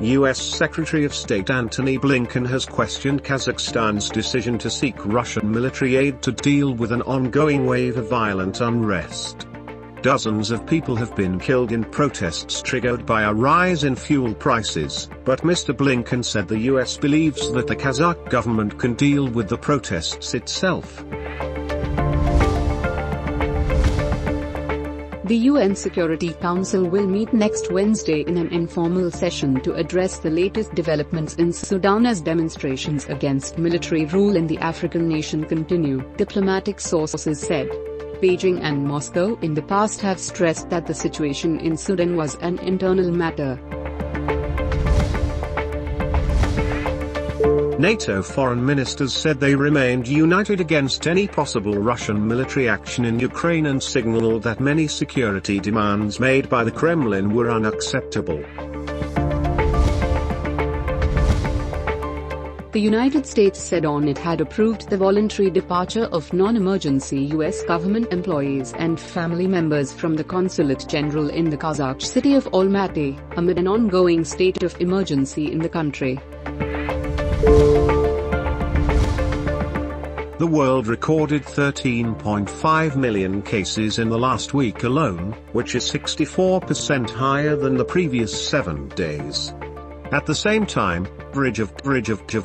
U.S. Secretary of State Antony Blinken has questioned Kazakhstan's decision to seek Russian military aid to deal with an ongoing wave of violent unrest. Dozens of people have been killed in protests triggered by a rise in fuel prices, but Mr. Blinken said the U.S. believes that the Kazakh government can deal with the protests itself. The UN Security Council will meet next Wednesday in an informal session to address the latest developments in Sudan as demonstrations against military rule in the African nation continue, diplomatic sources said. Beijing and Moscow in the past have stressed that the situation in Sudan was an internal matter. NATO foreign ministers said they remained united against any possible Russian military action in Ukraine and signaled that many security demands made by the Kremlin were unacceptable. The United States said it had approved the voluntary departure of non-emergency U.S. government employees and family members from the Consulate General in the Kazakh city of Almaty, amid an ongoing state of emergency in the country. The world recorded 13.5 million cases in the last week alone, which is 64% higher than the previous 7 days. At the same time, average of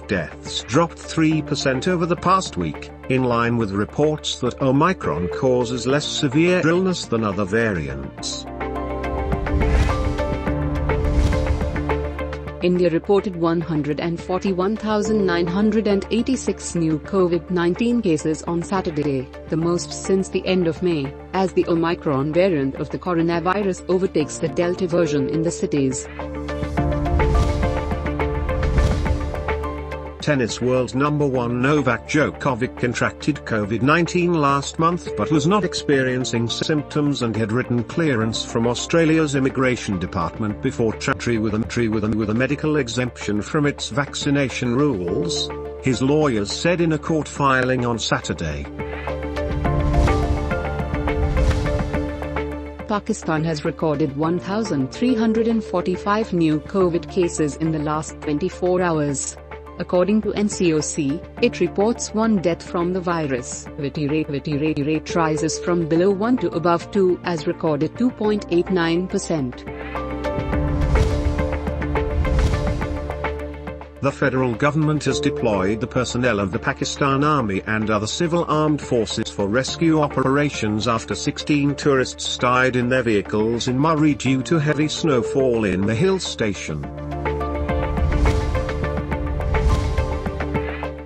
deaths dropped 3% over the past week, in line with reports that Omicron causes less severe illness than other variants. India reported 141,986 new COVID-19 cases on Saturday, the most since the end of May, as the Omicron variant of the coronavirus overtakes the Delta version in the cities. Tennis world number 1 Novak Djokovic contracted COVID-19 last month but was not experiencing symptoms and had written clearance from Australia's immigration department before entry with a medical exemption from its vaccination rules, his lawyers said in a court filing on Saturday. Pakistan has recorded 1,345 new COVID cases in the last 24 hours. According to NCOC, it reports 1 death from the virus. Fatality rate rises from below 1 to above 2 as recorded 2.89%. The federal government has deployed the personnel of the Pakistan Army and other civil armed forces for rescue operations after 16 tourists died in their vehicles in Murree due to heavy snowfall in the hill station.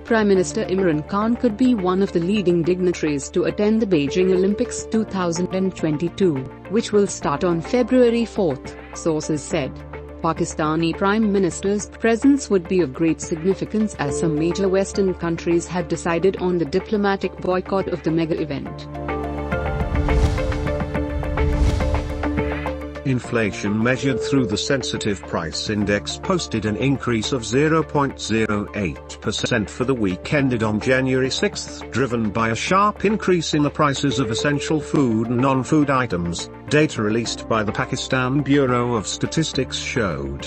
Prime Minister Imran Khan could be one of the leading dignitaries to attend the Beijing Olympics 2022, which will start on February 4, sources said. Pakistani Prime Minister's presence would be of great significance as some major Western countries have decided on the diplomatic boycott of the mega event. Inflation measured through the sensitive price index posted an increase of 0.08% for the week ended on January 6, driven by a sharp increase in the prices of essential food and non-food items, data released by the Pakistan Bureau of Statistics showed.